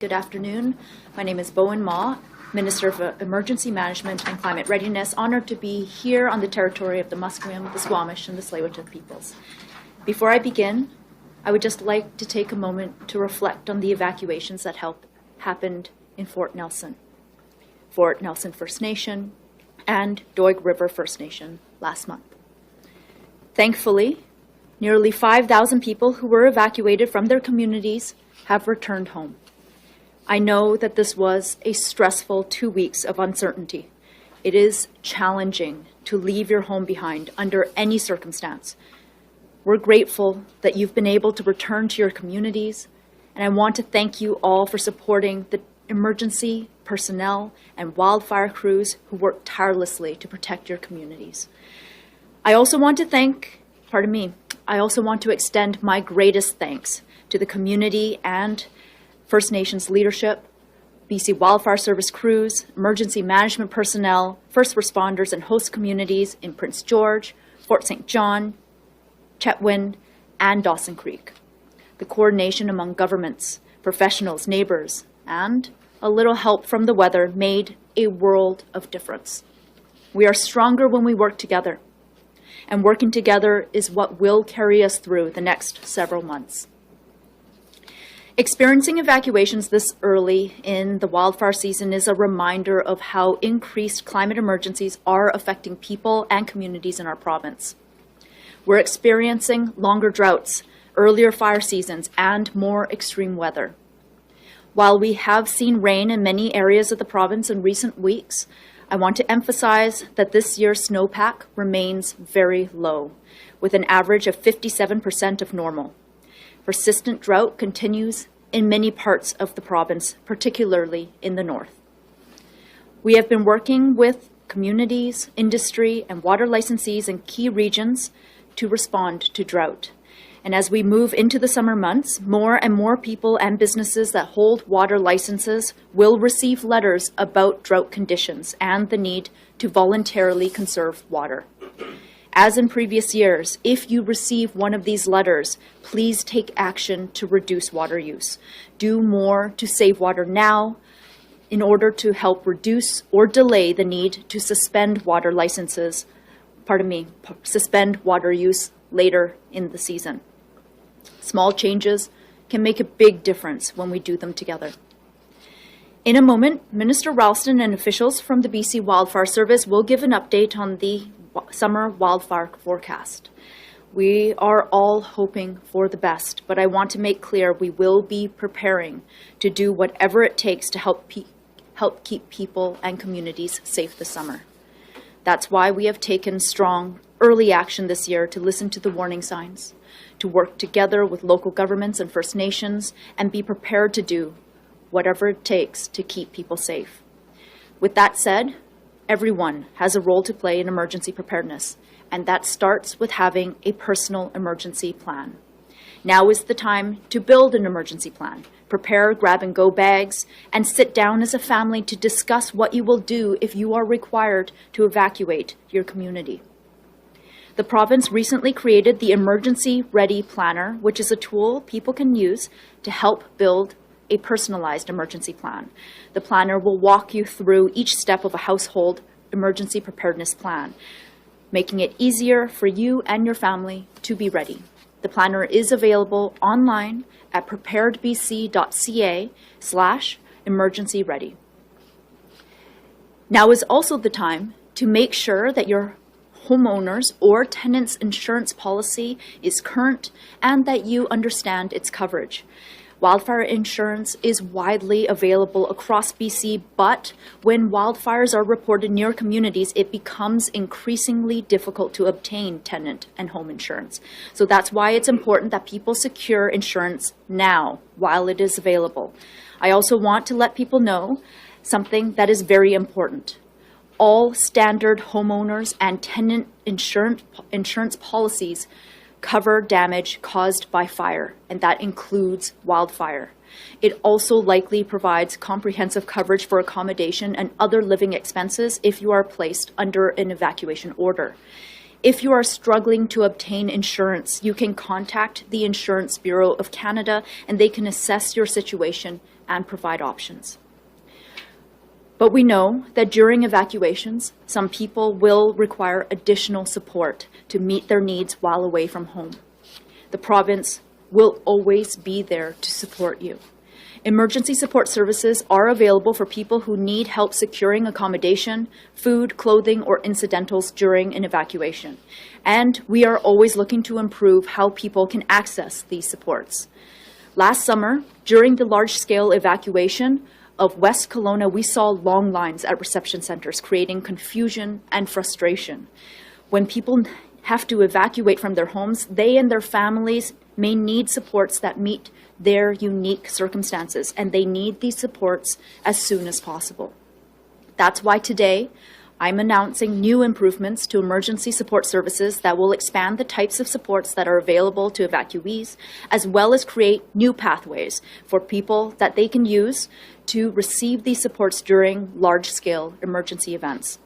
Good afternoon. My name is Bowinn Ma, Minister of Emergency Management and Climate Readiness, honored to be here on the territory of the Musqueam, the Squamish, and the Tsleil-Waututh peoples. Before I begin, I would just like to take a moment to reflect on the evacuations that happened in Fort Nelson First Nation, and Doig River First Nation last month. Thankfully, nearly 5,000 people who were evacuated from their communities have returned home. I know that this was a stressful 2 weeks of uncertainty. It is challenging to leave your home behind under any circumstance. We're grateful that you've been able to return to your communities, and I want to thank you all for supporting the emergency personnel and wildfire crews who work tirelessly to protect your communities. I also want to extend my greatest thanks to the community and First Nations leadership, BC Wildfire Service crews, emergency management personnel, first responders and host communities in Prince George, Fort St. John, Chetwynd, and Dawson Creek. The coordination among governments, professionals, neighbors, and a little help from the weather made a world of difference. We are stronger when we work together, and working together is what will carry us through the next several months. Experiencing evacuations this early in the wildfire season is a reminder of how increased climate emergencies are affecting people and communities in our province. We're experiencing longer droughts, earlier fire seasons, and more extreme weather. While we have seen rain in many areas of the province in recent weeks, I want to emphasize that this year's snowpack remains very low, with an average of 57% of normal. Persistent drought continues in many parts of the province, particularly in the north. We have been working with communities, industry, and water licensees in key regions to respond to drought. And as we move into the summer months, more and more people and businesses that hold water licenses will receive letters about drought conditions and the need to voluntarily conserve water. As in previous years, if you receive one of these letters, please take action to reduce water use. Do more to save water now in order to help reduce or delay the need to suspend water use later in the season. Small changes can make a big difference when we do them together. In a moment, Minister Ralston and officials from the BC Wildfire Service will give an update on the summer wildfire forecast. We are all hoping for the best, but I want to make clear we will be preparing to do whatever it takes to help keep people and communities safe this summer. That's why we have taken strong, early action this year to listen to the warning signs, to work together with local governments and First Nations, and be prepared to do whatever it takes to keep people safe. With that said, everyone has a role to play in emergency preparedness, and that starts with having a personal emergency plan. Now is the time to build an emergency plan, prepare grab-and-go bags, and sit down as a family to discuss what you will do if you are required to evacuate your community. The province recently created the Emergency Ready Planner, which is a tool people can use to help build a personalized emergency plan. The planner will walk you through each step of a household emergency preparedness plan, making it easier for you and your family to be ready. The planner is available online at preparedbc.ca/emergency-ready. Now is also the time to make sure that your homeowners or tenants' insurance policy is current and that you understand its coverage. Wildfire insurance is widely available across BC, but when wildfires are reported near communities, it becomes increasingly difficult to obtain tenant and home insurance. So that's why it's important that people secure insurance now while it is available. I also want to let people know something that is very important. All standard homeowners and tenant insurance policies cover damage caused by fire, and that includes wildfire. It also likely provides comprehensive coverage for accommodation and other living expenses if you are placed under an evacuation order. If you are struggling to obtain insurance, you can contact the Insurance Bureau of Canada and they can assess your situation and provide options. But we know that during evacuations, some people will require additional support to meet their needs while away from home. The province will always be there to support you. Emergency support services are available for people who need help securing accommodation, food, clothing, or incidentals during an evacuation. And we are always looking to improve how people can access these supports. Last summer, during the large-scale evacuation of West Kelowna, we saw long lines at reception centers, creating confusion and frustration. When people have to evacuate from their homes, they and their families may need supports that meet their unique circumstances, and they need these supports as soon as possible. That's why today I'm announcing new improvements to emergency support services that will expand the types of supports that are available to evacuees, as well as create new pathways for people that they can use to receive these supports during large-scale emergency events.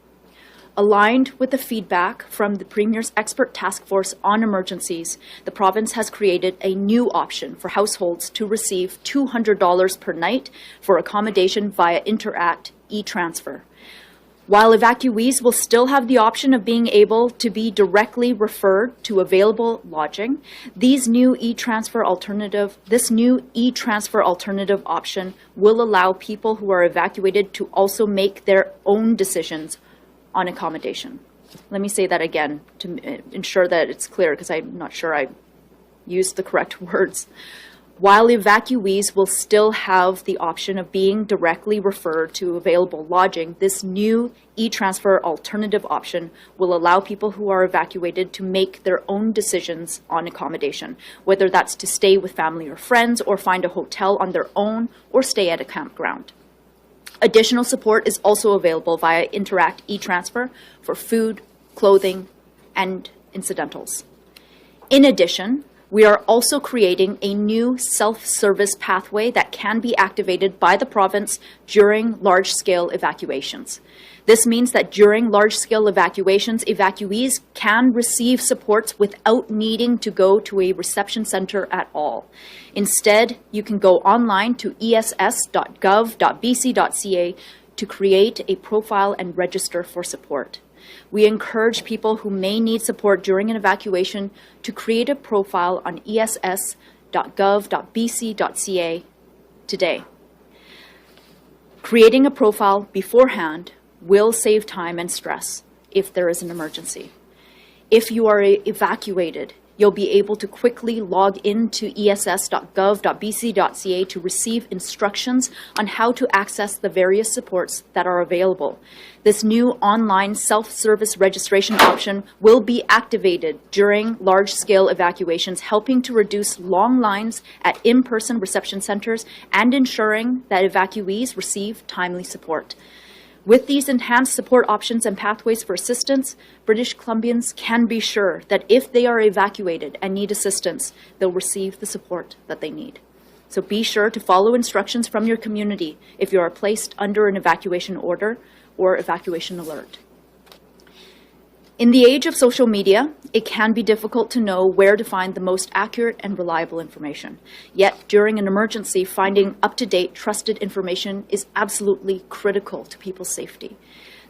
Aligned with the feedback from the Premier's expert task force on emergencies, the province has created a new option for households to receive $200 per night for accommodation via Interact e-transfer. While evacuees will still have the option of being able to be directly referred to available lodging, this new e-transfer alternative option will allow people who are evacuated to also make their own decisions on accommodation. Let me say that again to ensure that it's clear, because I'm not sure I used the correct words. While evacuees will still have the option of being directly referred to available lodging, this new e-transfer alternative option will allow people who are evacuated to make their own decisions on accommodation, whether that's to stay with family or friends, or find a hotel on their own, or stay at a campground. Additional support is also available via Interact e-transfer for food, clothing, and incidentals. In addition, we are also creating a new self-service pathway that can be activated by the province during large-scale evacuations. This means that during large-scale evacuations, evacuees can receive supports without needing to go to a reception center at all. Instead, you can go online to ess.gov.bc.ca to create a profile and register for support. We encourage people who may need support during an evacuation to create a profile on ess.gov.bc.ca today. Creating a profile beforehand will save time and stress if there is an emergency. If you are evacuated, you'll be able to quickly log into ess.gov.bc.ca to receive instructions on how to access the various supports that are available. This new online self-service registration option will be activated during large-scale evacuations, helping to reduce long lines at in-person reception centers and ensuring that evacuees receive timely support. With these enhanced support options and pathways for assistance, British Columbians can be sure that if they are evacuated and need assistance, they'll receive the support that they need. So be sure to follow instructions from your community if you are placed under an evacuation order or evacuation alert. In the age of social media, it can be difficult to know where to find the most accurate and reliable information. Yet, during an emergency, finding up-to-date, trusted information is absolutely critical to people's safety.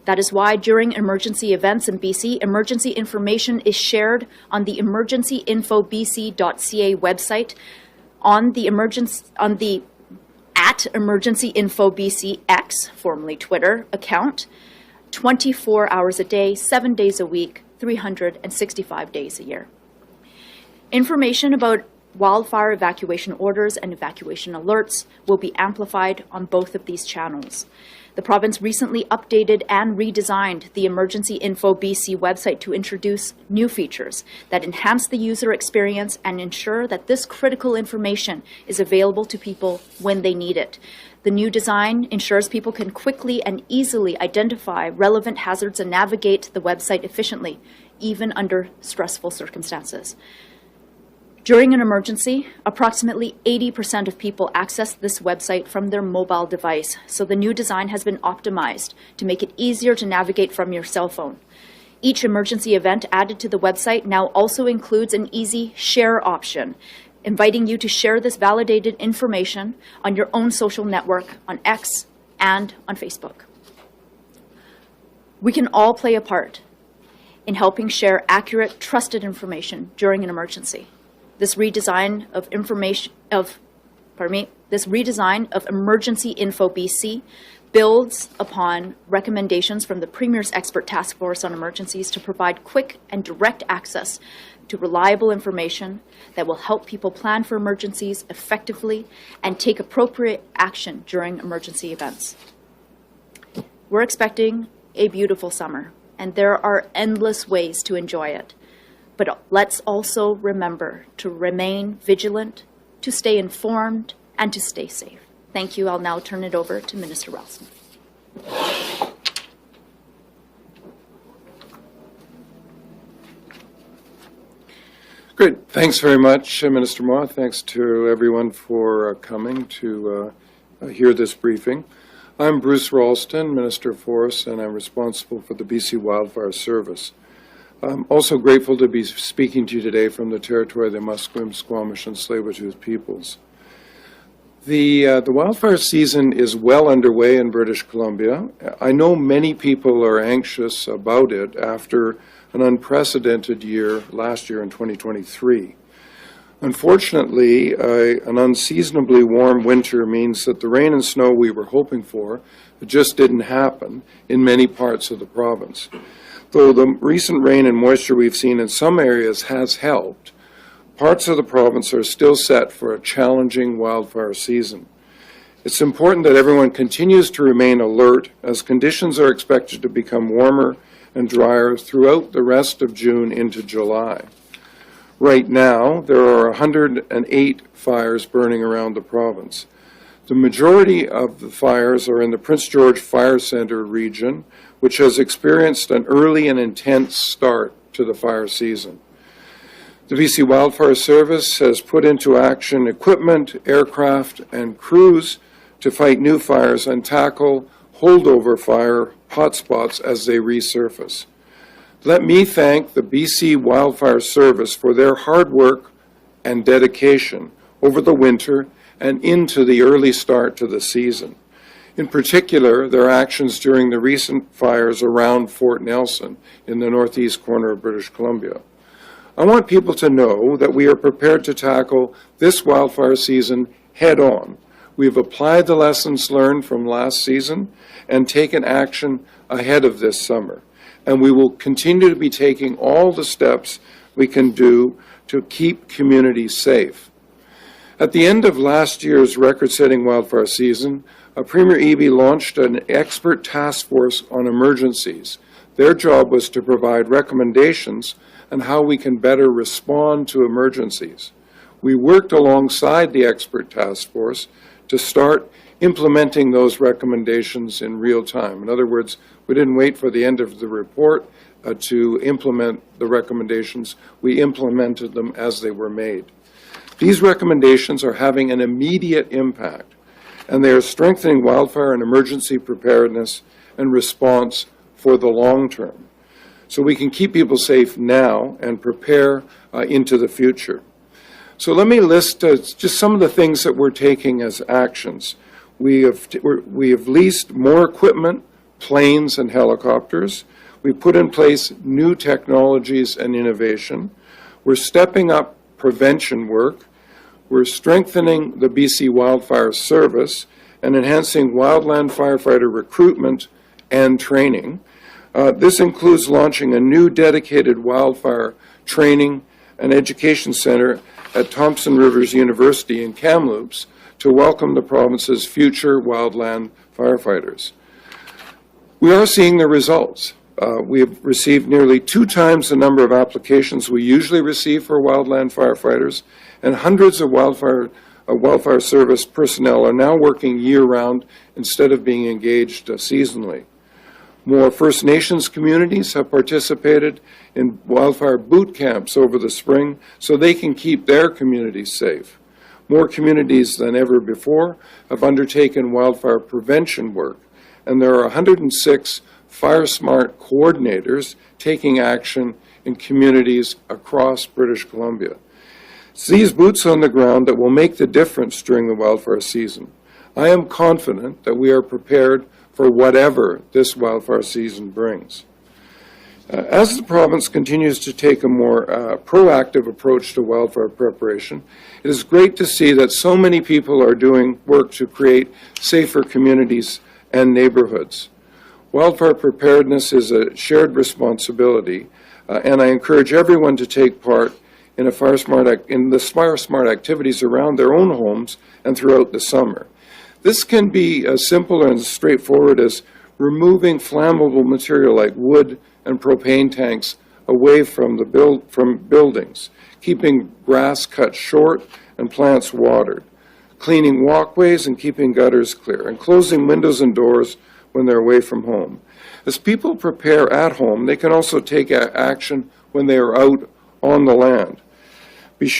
That is why during emergency events in BC, emergency information is shared on the emergencyinfobc.ca website, on the @emergencyinfobcx, formerly Twitter, account, 24 hours a day, 7 days a week, 365 days a year. Information about wildfire evacuation orders and evacuation alerts will be amplified on both of these channels. The province recently updated and redesigned the Emergency Info BC website to introduce new features that enhance the user experience and ensure that this critical information is available to people when they need it. The new design ensures people can quickly and easily identify relevant hazards and navigate the website efficiently, even under stressful circumstances. During an emergency, approximately 80% of people access this website from their mobile device, so the new design has been optimized to make it easier to navigate from your cell phone. Each emergency event added to the website now also includes an easy share option, inviting you to share this validated information on your own social network, on X and on Facebook. We can all play a part in helping share accurate, trusted information during an emergency. This redesign of Emergency Info BC builds upon recommendations from the Premier's Expert Task Force on Emergencies to provide quick and direct access to reliable information that will help people plan for emergencies effectively and take appropriate action during emergency events. We're expecting a beautiful summer, and there are endless ways to enjoy it. But let's also remember to remain vigilant, to stay informed, and to stay safe. Thank you. I'll now turn it over to Minister Ralston. Great. Thanks very much, Minister Ma. Thanks to everyone for coming to hear this briefing. I'm Bruce Ralston, Minister of Forests, and I'm responsible for the BC Wildfire Service. I'm also grateful to be speaking to you today from the territory of the Musqueam, Squamish, and Tsleil-Waututh peoples. The wildfire season is well underway in British Columbia. I know many people are anxious about it after an unprecedented year last year in 2023. Unfortunately, an unseasonably warm winter means that the rain and snow we were hoping for just didn't happen in many parts of the province. Though the recent rain and moisture we've seen in some areas has helped, parts of the province are still set for a challenging wildfire season. It's important that everyone continues to remain alert as conditions are expected to become warmer and drier throughout the rest of June into July. Right now, there are 108 fires burning around the province. The majority of the fires are in the Prince George Fire Centre region, which has experienced an early and intense start to the fire season. The BC Wildfire Service has put into action equipment, aircraft, and crews to fight new fires and tackle holdover fire hotspots as they resurface. Let me thank the BC Wildfire Service for their hard work and dedication over the winter and into the early start to the season. In particular, their actions during the recent fires around Fort Nelson in the northeast corner of British Columbia. I want people to know that we are prepared to tackle this wildfire season head-on. We've applied the lessons learned from last season and taken action ahead of this summer. And we will continue to be taking all the steps we can do to keep communities safe. At the end of last year's record-setting wildfire season, Premier Eby launched an expert task force on emergencies. Their job was to provide recommendations on how we can better respond to emergencies. We worked alongside the expert task force to start implementing those recommendations in real time. In other words, we didn't wait for the end of the report to implement the recommendations. We implemented them as they were made. These recommendations are having an immediate impact, and they are strengthening wildfire and emergency preparedness and response for the long term, so we can keep people safe now and prepare into the future. So let me list just some of the things that we're taking as actions. We have leased more equipment, planes and helicopters. We put in place new technologies and innovation. We're stepping up prevention work. We're strengthening the BC Wildfire Service and enhancing wildland firefighter recruitment and training. This includes launching a new dedicated wildfire training and education center at Thompson Rivers University in Kamloops to welcome the province's future wildland firefighters. We are seeing the results. We have received nearly 2 times the number of applications we usually receive for wildland firefighters, and hundreds of wildfire service personnel are now working year-round instead of being engaged seasonally. More First Nations communities have participated in wildfire boot camps over the spring so they can keep their communities safe. More communities than ever before have undertaken wildfire prevention work, and there are 106 Fire Smart coordinators taking action in communities across British Columbia. It's these boots on the ground that will make the difference during the wildfire season. I am confident that we are prepared for whatever this wildfire season brings. As the province continues to take a more proactive approach to wildfire preparation, it is great to see that so many people are doing work to create safer communities and neighborhoods. Wildfire preparedness is a shared responsibility, and I encourage everyone to take part in the fire smart activities around their own homes and throughout the summer. This can be as simple and as straightforward as removing flammable material like wood and propane tanks away from buildings, keeping grass cut short and plants watered, cleaning walkways and keeping gutters clear, and closing windows and doors when they're away from home. As people prepare at home, they can also take action when they are out on the land.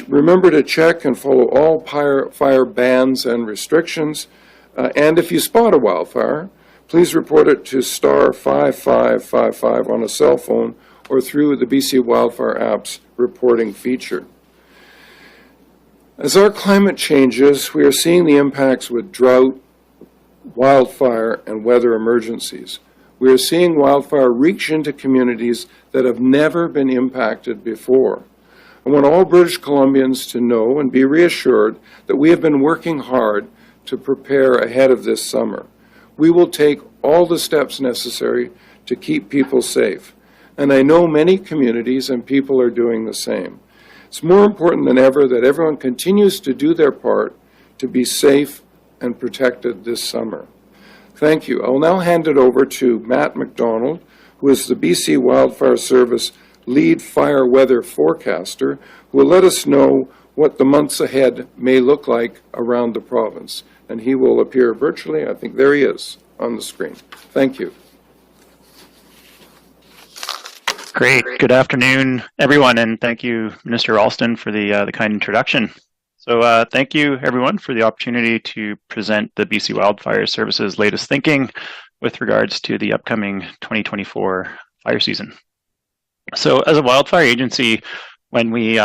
Remember to check and follow all fire bans and restrictions, and if you spot a wildfire, please report it to star 5555 on a cell phone or through the BC Wildfire app's reporting feature. As our climate changes, we are seeing the impacts with drought, wildfire, and weather emergencies. We are seeing wildfire reach into communities that have never been impacted before. I want all British Columbians to know and be reassured that we have been working hard to prepare ahead of this summer. We will take all the steps necessary to keep people safe, and I know many communities and people are doing the same. It's more important than ever that everyone continues to do their part to be safe and protected this summer. Thank you. I will now hand it over to Matt McDonald, who is the BC Wildfire Service lead fire weather forecaster, who will let us know what the months ahead may look like around the province. And he will appear virtually. I think there he is on the screen. Thank you. Great. Good afternoon, everyone, and thank you, Minister Ralston, for the kind introduction. So thank you, everyone, for the opportunity to present the BC Wildfire Service's latest thinking with regards to the upcoming 2024 fire season. So as a wildfire agency, when we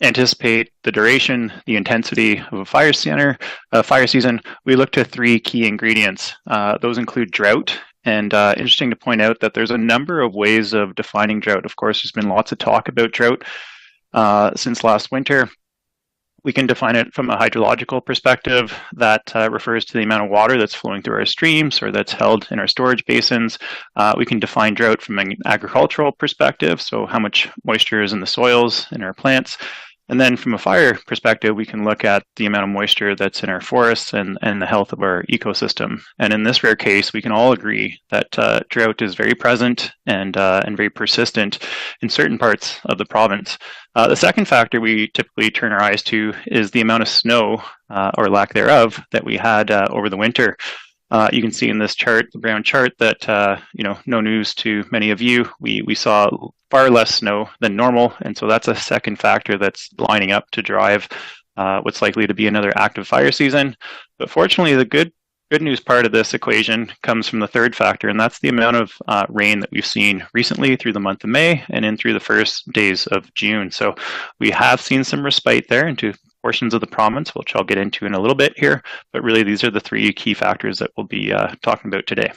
anticipate the duration, the intensity of a fire season, we look to three key ingredients. Those include drought, and interesting to point out that there's a number of ways of defining drought. Of course, there's been lots of talk about drought since last winter. We can define it from a hydrological perspective that refers to the amount of water that's flowing through our streams or that's held in our storage basins. We can define drought from an agricultural perspective, so how much moisture is in the soils in our plants. And then from a fire perspective, we can look at the amount of moisture that's in our forests and the health of our ecosystem. And in this rare case, we can all agree that drought is very present and very persistent in certain parts of the province. The second factor we typically turn our eyes to is the amount of snow or lack thereof that we had over the winter. You can see in this chart, the brown chart, that no news to many of you. We saw far less snow than normal, and so that's a second factor that's lining up to drive what's likely to be another active fire season. But fortunately, the good news part of this equation comes from the third factor, and that's the amount of rain that we've seen recently through the month of May and in through the first days of June. So we have seen some respite there into portions of the province, which I'll get into in a little bit here, but really these are the three key factors that we'll be talking about today.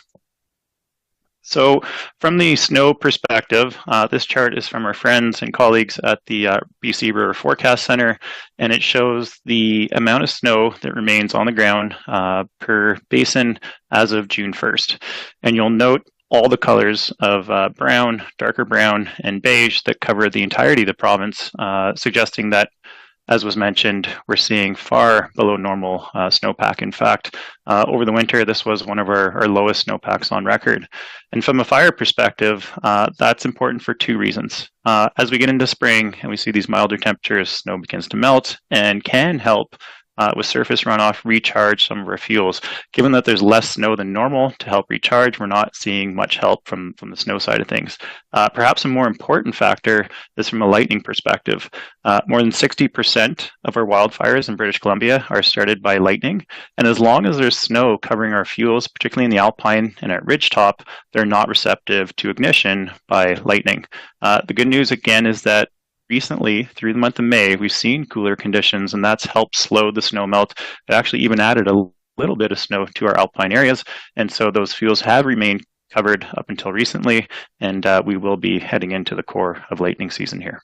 So from the snow perspective, this chart is from our friends and colleagues at the BC River Forecast Center, and it shows the amount of snow that remains on the ground per basin as of June 1st. And you'll note all the colors of brown, darker brown, and beige that cover the entirety of the province, suggesting that, as was mentioned, we're seeing far below normal snowpack. In fact, over the winter, this was one of our lowest snowpacks on record. And from a fire perspective, that's important for two reasons. As we get into spring and we see these milder temperatures, snow begins to melt and can help with surface runoff recharge some of our fuels. Given that there's less snow than normal to help recharge, we're not seeing much help from the snow side of things. Perhaps a more important factor is from a lightning perspective. More than 60% of our wildfires in British Columbia are started by lightning, and as long as there's snow covering our fuels, particularly in the alpine and at ridgetop, they're not receptive to ignition by lightning. The good news again is that recently, through the month of May, we've seen cooler conditions, and that's helped slow the snow melt. It actually even added a little bit of snow to our alpine areas, and so those fields have remained covered up until recently, and we will be heading into the core of lightning season here.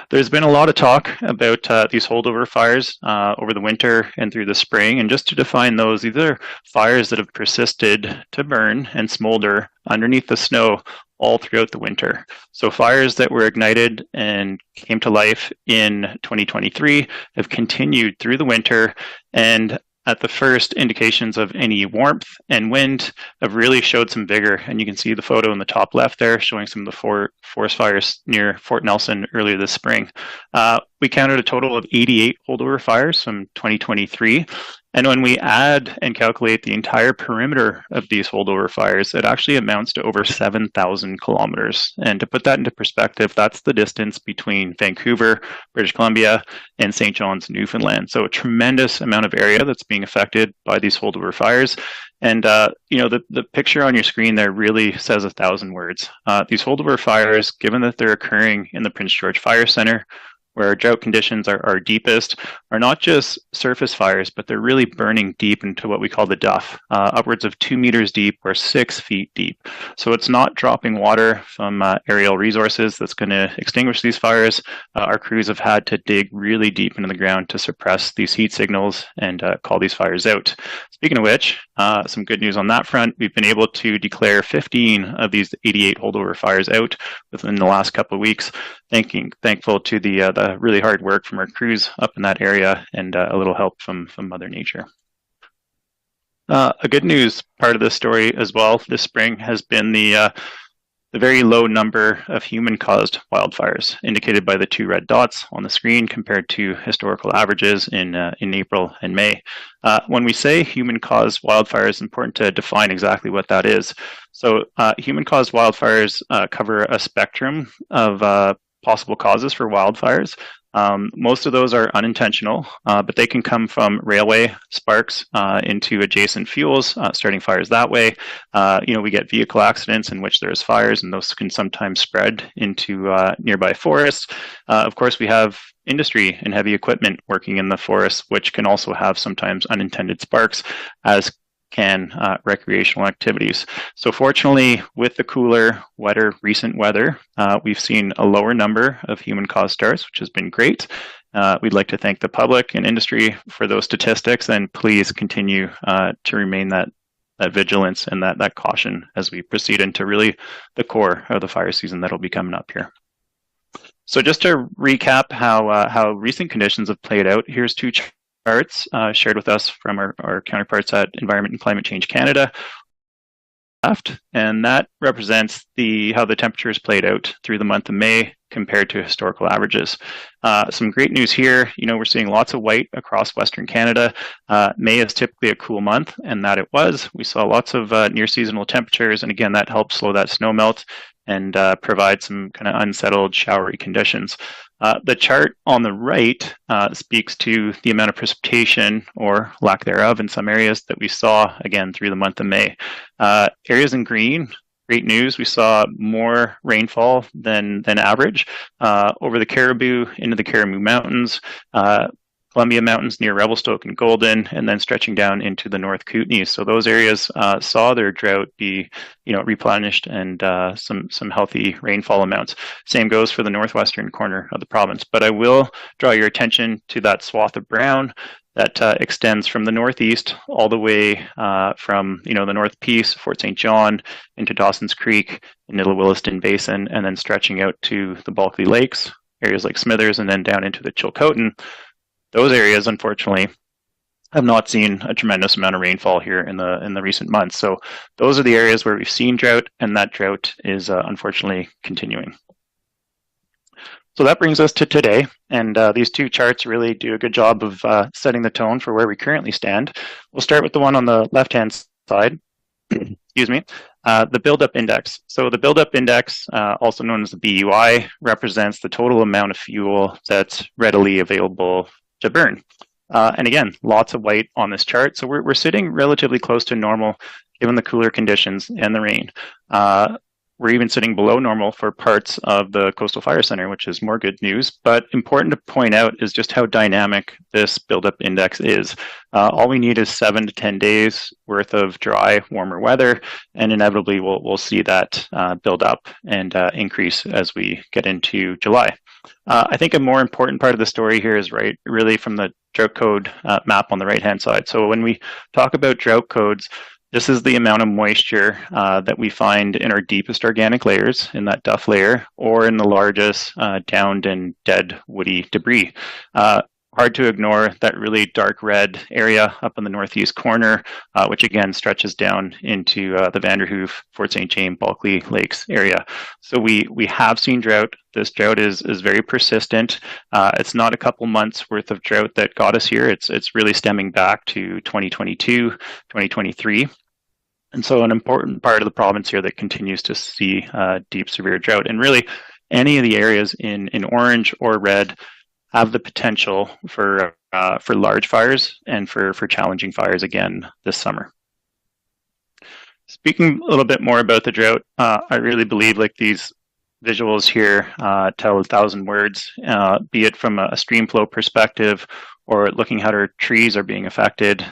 There's been a lot of talk about these holdover fires over the winter and through the spring. And just to define those, these are fires that have persisted to burn and smolder underneath the snow all throughout the winter. So fires that were ignited and came to life in 2023 have continued through the winter, and at the first indications of any warmth and wind have really showed some vigor. And you can see the photo in the top left there showing some of the forest fires near Fort Nelson earlier this spring. We counted a total of 88 holdover fires from 2023. And when we add and calculate the entire perimeter of these holdover fires, it actually amounts to over 7,000 kilometers. And to put that into perspective, that's the distance between Vancouver, British Columbia, and St. John's, Newfoundland. So a tremendous amount of area that's being affected by these holdover fires. And, the picture on your screen there really says 1,000 words. These holdover fires, given that they're occurring in the Prince George Fire Center, where drought conditions are deepest, are not just surface fires, but they're really burning deep into what we call the duff, upwards of 2 meters deep or 6 feet deep. So it's not dropping water from aerial resources that's going to extinguish these fires. Our crews have had to dig really deep into the ground to suppress these heat signals and call these fires out. Speaking of which, some good news on that front. We've been able to declare 15 of these 88 holdover fires out within the last couple of weeks. Thankful to the really hard work from our crews up in that area and a little help from Mother Nature. A good news part of this story as well this spring has been the very low number of human-caused wildfires, indicated by the 2 red dots on the screen compared to historical averages in April and May. When we say human-caused wildfires, it's important to define exactly what that is. So human-caused wildfires cover a spectrum of possible causes for wildfires. Most of those are unintentional, but they can come from railway sparks into adjacent fuels, starting fires that way. We get vehicle accidents in which there's fires, and those can sometimes spread into nearby forests. Of course, we have industry and heavy equipment working in the forest, which can also have sometimes unintended sparks, as can recreational activities. So fortunately, with the cooler, wetter, recent weather, we've seen a lower number of human-caused starts, which has been great. We'd like to thank the public and industry for those statistics, and please continue to remain that vigilance and that caution as we proceed into really the core of the fire season that'll be coming up here. So just to recap how recent conditions have played out, here's 2 charts shared with us from our counterparts at Environment and Climate Change Canada. Left, and that represents how the temperatures played out through the month of May compared to historical averages. Some great news here. We're seeing lots of white across Western Canada. May is typically a cool month, and that it was. We saw lots of near seasonal temperatures, and again, that helped slow that snow melt and provide some kind of unsettled, showery conditions. The chart on the right speaks to the amount of precipitation or lack thereof in some areas that we saw again through the month of May. Areas in green, great news. We saw more rainfall than average over the Caribou, into the Caribou Mountains, Columbia Mountains near Revelstoke and Golden, and then stretching down into the North Kootenays. So those areas saw their drought be, replenished and some healthy rainfall amounts. Same goes for the northwestern corner of the province. But I will draw your attention to that swath of brown that extends from the northeast all the way from the North Peace, Fort St. John, into Dawson's Creek, into the Williston Basin, and then stretching out to the Bulkley Lakes, areas like Smithers, and then down into the Chilcotin. Those areas, unfortunately, have not seen a tremendous amount of rainfall here in the recent months. So those are the areas where we've seen drought, and that drought is unfortunately continuing. So that brings us to today, and these 2 charts really do a good job of setting the tone for where we currently stand. We'll start with the one on the left-hand side, excuse me, the buildup index. So the buildup index, also known as the BUI, represents the total amount of fuel that's readily available to burn. And again, lots of white on this chart. So we're sitting relatively close to normal given the cooler conditions and the rain. we're even sitting below normal for parts of the Coastal Fire Center, which is more good news. But important to point out is just how dynamic this buildup index is. All we need is 7 to 10 days worth of dry, warmer weather, and inevitably we'll see that build up and increase as we get into July. I think a more important part of the story here is really from the drought code map on the right-hand side. So when we talk about drought codes, this is the amount of moisture that we find in our deepest organic layers, in that duff layer, or in the largest downed and dead woody debris. Hard to ignore that really dark red area up in the northeast corner, which again stretches down into the Vanderhoof, Fort St. James, Bulkley Lakes area. So we have seen drought. This drought is very persistent. It's not a couple months worth of drought that got us here. It's really stemming back to 2022, 2023. And so an important part of the province here that continues to see deep, severe drought. And really, any of the areas in orange or red have the potential for large fires and for challenging fires again this summer. Speaking a little bit more about the drought, I really believe like these visuals here tell 1,000 words, be it from a stream flow perspective or looking how our trees are being affected,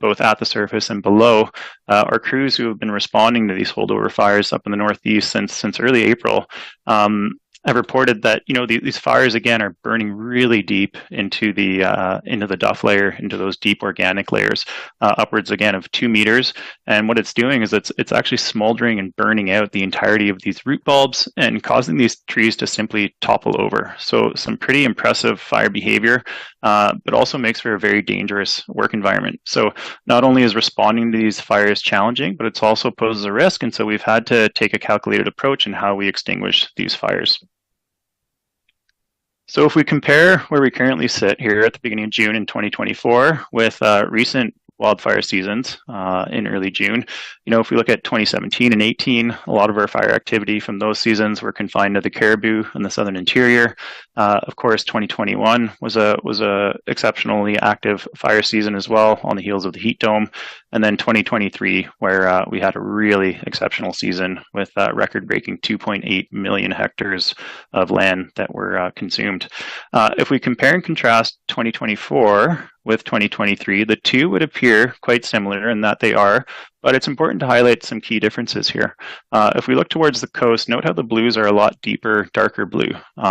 both at the surface and below. Our crews who have been responding to these holdover fires up in the northeast since early April have reported that these fires again are burning really deep into the duff layer, into those deep organic layers, upwards again of 2 meters. And what it's doing is it's actually smoldering and burning out the entirety of these root bulbs and causing these trees to simply topple over. So some pretty impressive fire behavior, but also makes for a very dangerous work environment. So not only is responding to these fires challenging, but it also poses a risk. And so we've had to take a calculated approach in how we extinguish these fires. So if we compare where we currently sit here at the beginning of June in 2024 with recent wildfire seasons in early June, if we look at 2017 and 18, a lot of our fire activity from those seasons were confined to the Cariboo and the southern interior. Of course, 2021 was a exceptionally active fire season as well on the heels of the heat dome. And then 2023, where we had a really exceptional season with record-breaking 2.8 million hectares of land that were consumed. If we compare and contrast 2024 with 2023, the two would appear quite similar in that they are, but it's important to highlight some key differences here. If we look towards the coast, note how the blues are a lot deeper, darker blue,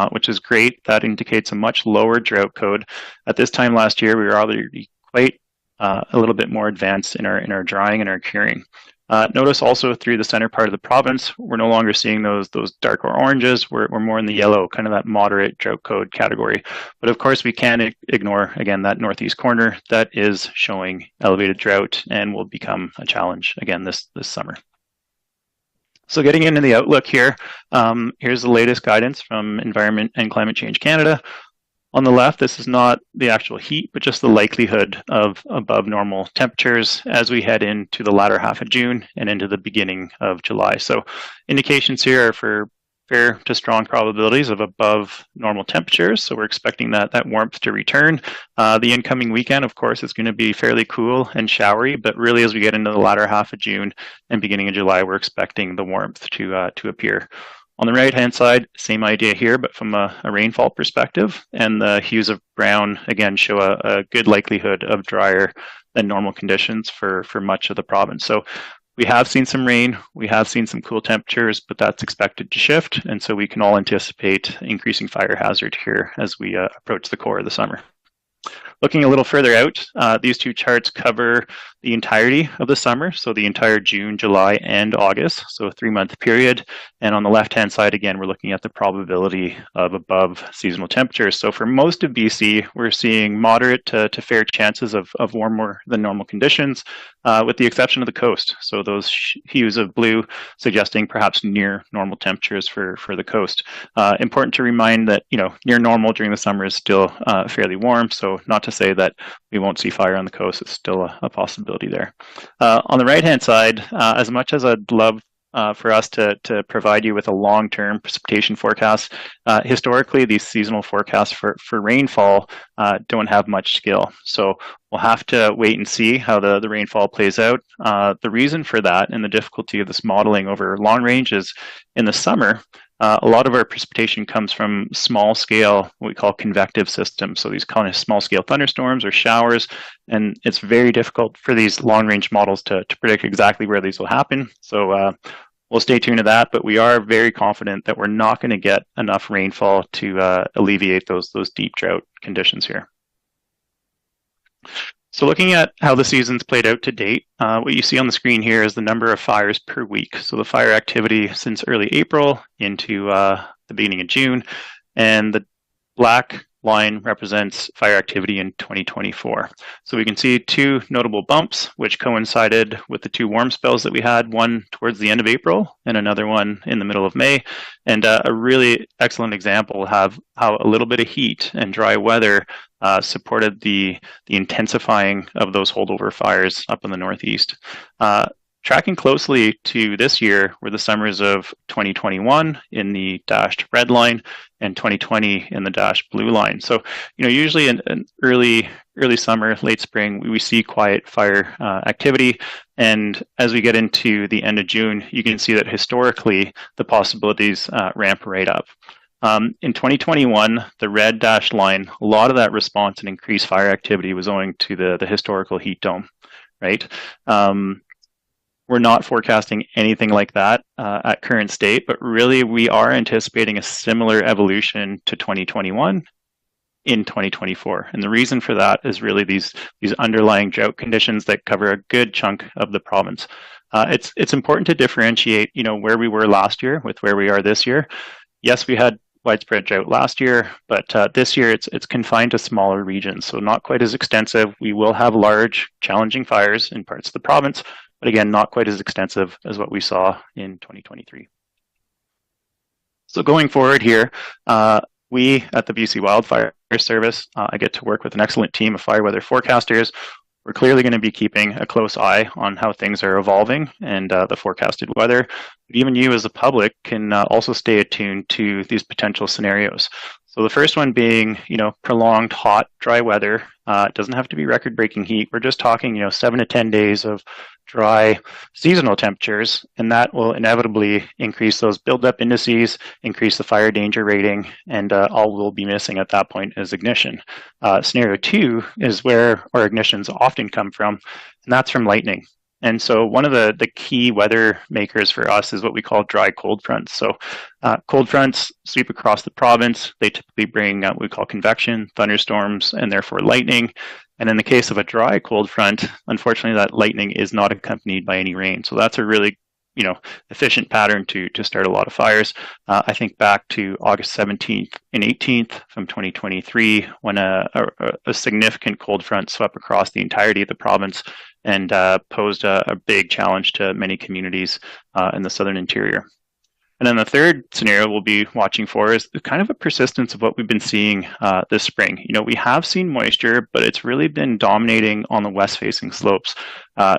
which is great. That indicates a much lower drought code. At this time last year, we were already quite a little bit more advanced in our drying and our curing. Notice also through the center part of the province, we're no longer seeing those darker oranges. We're more in the yellow, kind of that moderate drought code category. But of course, we can't ignore, again, that northeast corner that is showing elevated drought and will become a challenge again this summer. So getting into the outlook here, here's the latest guidance from Environment and Climate Change Canada. On the left, this is not the actual heat, but just the likelihood of above normal temperatures as we head into the latter half of June and into the beginning of July. So indications here are for fair to strong probabilities of above normal temperatures. So we're expecting that warmth to return. The incoming weekend, of course, is going to be fairly cool and showery, but really as we get into the latter half of June and beginning of July, we're expecting the warmth to appear. On the right-hand side, same idea here, but from a rainfall perspective, and the hues of brown, again, show a good likelihood of drier than normal conditions for much of the province. So we have seen some rain, we have seen some cool temperatures, but that's expected to shift, and so we can all anticipate increasing fire hazard here as we approach the core of the summer. Looking a little further out, these two charts cover the entirety of the summer, so the entire June, July, and August, so a 3-month period. And on the left-hand side, again, we're looking at the probability of above seasonal temperatures. So for most of BC, we're seeing moderate to fair chances of warmer than normal conditions, with the exception of the coast. So those hues of blue suggesting perhaps near normal temperatures for the coast. Important to remind that, near normal during the summer is still fairly warm, so not to say that we won't see fire on the coast. It's still a possibility there. On the right-hand side, as much as I'd love for us to provide you with a long-term precipitation forecast, historically, these seasonal forecasts for rainfall don't have much skill. So We'll have to wait and see how the rainfall plays out. The reason for that and the difficulty of this modeling over long range is in the summer, a lot of our precipitation comes from small scale, what we call convective systems. So these kind of small scale thunderstorms or showers, and it's very difficult for these long range models to predict exactly where these will happen. So we'll stay tuned to that, but we are very confident that we're not going to get enough rainfall to alleviate those deep drought conditions here. So looking at how the season's played out to date, what you see on the screen here is the number of fires per week. So the fire activity since early April into the beginning of June, and the black line represents fire activity in 2024. So we can see two notable bumps, which coincided with the two warm spells that we had, one towards the end of April and another one in the middle of May. And a really excellent example of how a little bit of heat and dry weather supported the intensifying of those holdover fires up in the Northeast. Tracking closely to this year were the summers of 2021 in the dashed red line and 2020 in the dashed blue line. So, usually in early summer, late spring, we see quiet fire activity. And as we get into the end of June, you can see that historically the possibilities ramp right up. In 2021, the red dashed line, a lot of that response and increased fire activity was owing to the historical heat dome, right? We're not forecasting anything like that at current state, but really we are anticipating a similar evolution to 2021 in 2024. And the reason for that is really these underlying drought conditions that cover a good chunk of the province. It's important to differentiate, where we were last year with where we are this year. Yes, we had widespread drought last year, but this year it's confined to smaller regions, so not quite as extensive. We will have large, challenging fires in parts of the province, but again, not quite as extensive as what we saw in 2023. So going forward here, we at the BC Wildfire Service, I get to work with an excellent team of fire weather forecasters. We're clearly going to be keeping a close eye on how things are evolving and the forecasted weather. But even you as the public can also stay attuned to these potential scenarios. So the first one being, prolonged hot, dry weather. It doesn't have to be record-breaking heat. We're just talking, 7 to 10 days of dry seasonal temperatures, and that will inevitably increase those buildup indices, increase the fire danger rating, and all we'll be missing at that point is ignition. Scenario 2 is where our ignitions often come from, and that's from lightning. And so one of the key weather makers for us is what we call dry cold fronts. So cold fronts sweep across the province. They typically bring what we call convection, thunderstorms, and therefore lightning. And in the case of a dry cold front, unfortunately, that lightning is not accompanied by any rain. So that's a really efficient pattern to start a lot of fires. I think back to August 17th and 18th from 2023 when a significant cold front swept across the entirety of the province and posed a big challenge to many communities in the southern interior. And then the third scenario we'll be watching for is kind of a persistence of what we've been seeing this spring. We have seen moisture, but it's really been dominating on the west-facing slopes,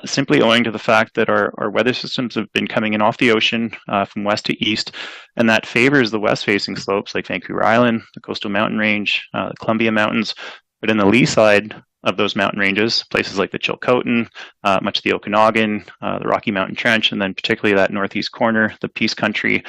simply owing to the fact that our weather systems have been coming in off the ocean from west to east, and that favors the west-facing slopes like Vancouver Island, the Coastal Mountain Range, the Columbia Mountains. But in the lee side of those mountain ranges, places like the Chilcotin, much of the Okanagan, the Rocky Mountain Trench, and then particularly that northeast corner, the Peace Country,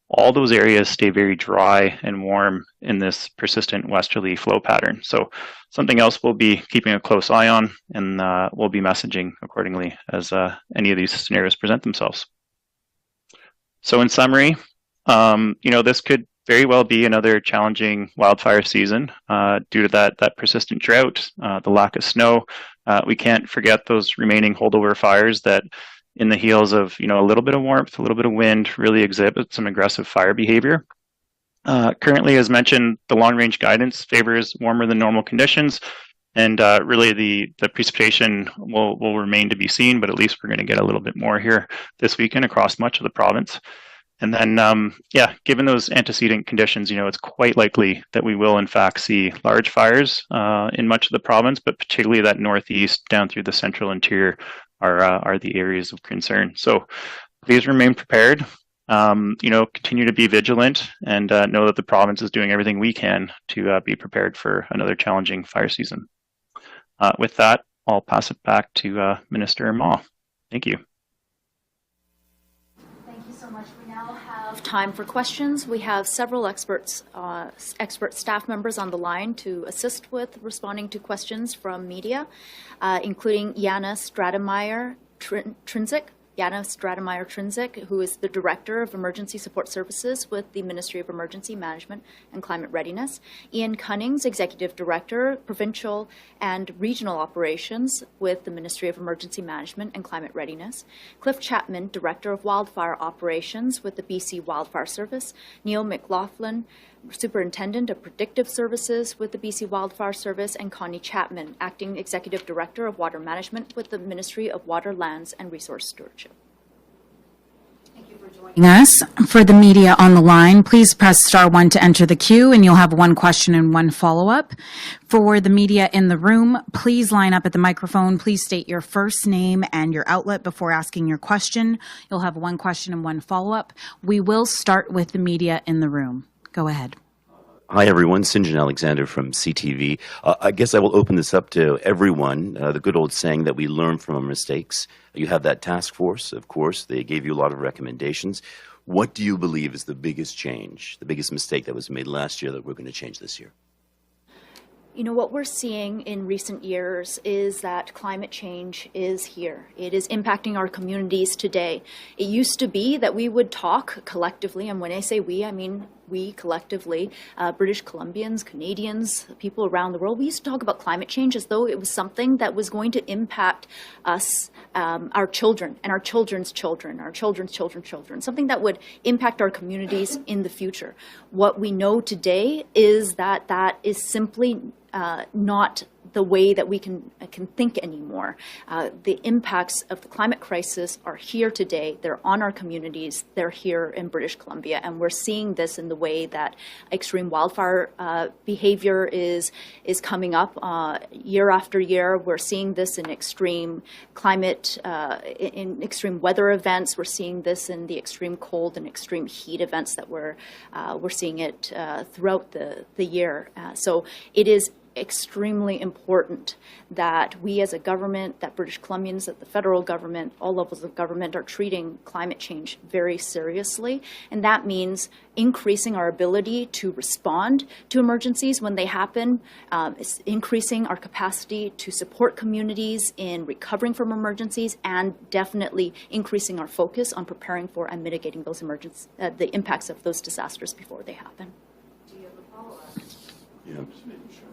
all those areas stay very dry and warm in this persistent westerly flow pattern. So something else we'll be keeping a close eye on, and we'll be messaging accordingly as any of these scenarios present themselves. So in summary, this could very well be another challenging wildfire season due to that persistent drought, the lack of snow. We can't forget those remaining holdover fires that in the heels of a little bit of warmth, a little bit of wind, really exhibit some aggressive fire behavior. Currently, as mentioned, the long-range guidance favors warmer than normal conditions, and really the precipitation will remain to be seen, but at least we're going to get a little bit more here this weekend across much of the province. And then, given those antecedent conditions, it's quite likely that we will, in fact, see large fires in much of the province, but particularly that northeast down through the central interior are the areas of concern. So please remain prepared, continue to be vigilant, and know that the province is doing everything we can to be prepared for another challenging fire season. With that, I'll pass it back to Minister Ma. Thank you. Thank you so much. We now have time for questions. We have several expert staff members on the line to assist with responding to questions from media, including Jana Stratemeyer-Trinzik, who is the Director of Emergency Support Services with the Ministry of Emergency Management and Climate Readiness, Ian Cunnings, Executive Director, Provincial and Regional Operations with the Ministry of Emergency Management and Climate Readiness, Cliff Chapman, Director of Wildfire Operations with the BC Wildfire Service, Neil McLaughlin, Superintendent of Predictive Services with the BC Wildfire Service, and Connie Chapman, Acting Executive Director of Water Management with the Ministry of Water, Lands and Resource Stewardship. Thank you for joining us. For the media on the line, please press *1 to enter the queue, and you'll have one question and one follow-up. For the media in the room, please line up at the microphone. Please state your first name and your outlet before asking your question. You'll have one question and one follow-up. We will start with the media in the room. Go ahead. Hi, everyone. St. John Alexander from CTV. I guess I will open this up to everyone. The good old saying that we learn from our mistakes. You have that task force, of course. They gave you a lot of recommendations. What do you believe is the biggest change, the biggest mistake that was made last year that we're going to change this year? You know, what we're seeing in recent years is that climate change is here. It is impacting our communities today. It used to be that we would talk collectively, and when I say we, I mean we collectively, British Columbians, Canadians, people around the world, we used to talk about climate change as though it was something that was going to impact us, our children, and our children's children, our children's children's children, something that would impact our communities in the future. What we know today is that that is simply not the way that we can think anymore. The impacts of the climate crisis are here today. They're on our communities. They're here in British Columbia, and we're seeing this in the way that extreme wildfire behavior is coming up year after year. We're seeing this in extreme climate, in extreme weather events. We're seeing this in the extreme cold and extreme heat events that we're seeing it throughout the year. So it is extremely important that we as a government, that British Columbians, that the federal government, all levels of government are treating climate change very seriously. And that means increasing our ability to respond to emergencies when they happen, increasing our capacity to support communities in recovering from emergencies, and definitely increasing our focus on preparing for and mitigating those the impacts of those disasters before they happen. Do you have a follow-up? Yeah.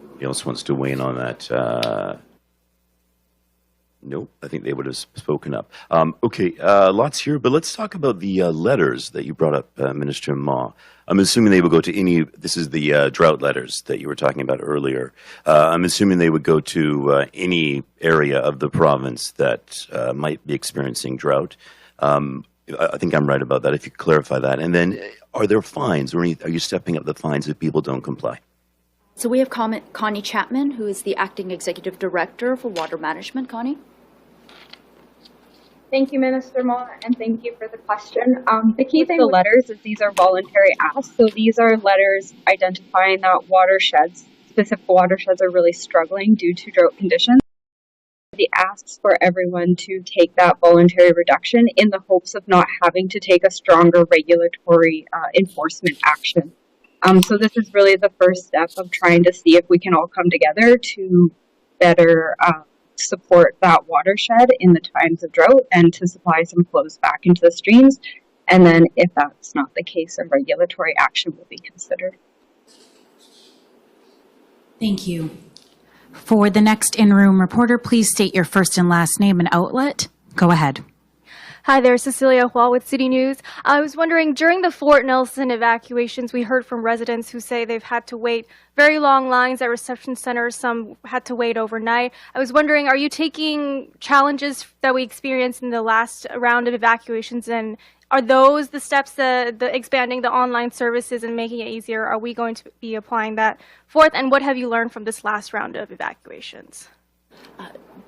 Anybody else wants to weigh in on that? Nope, I think they would have spoken up. Okay, lots here, but let's talk about the letters that you brought up, Minister Ma. I'm assuming they would go to any, this is the drought letters that you were talking about earlier. I'm assuming they would go to any area of the province that might be experiencing drought. I think I'm right about that, if you could clarify that. And then, are there fines, or are you stepping up the fines if people don't comply? So we have Connie Chapman, who is the Acting Executive Director for Water Management. Connie? Thank you, Minister Ma, and thank you for the question. The key thing with the letters is these are voluntary asks. So these are letters identifying that watersheds, specific watersheds, are really struggling due to drought conditions. The asks for everyone to take that voluntary reduction in the hopes of not having to take a stronger regulatory enforcement action. So this is really the first step of trying to see if we can all come together to better support that watershed in the times of drought and to supply some flows back into the streams. And then if that's not the case, a regulatory action will be considered. Thank you. For the next in-room reporter, please state your first and last name and outlet. Go ahead. Hi there, Cecilia Hua with City News. I was wondering, during the Fort Nelson evacuations, we heard from residents who say they've had to wait very long lines at reception centers. Some had to wait overnight. I was wondering, are you taking challenges that we experienced in the last round of evacuations, and are those the steps, the expanding the online services and making it easier? Are we going to be applying that forth? And what have you learned from this last round of evacuations?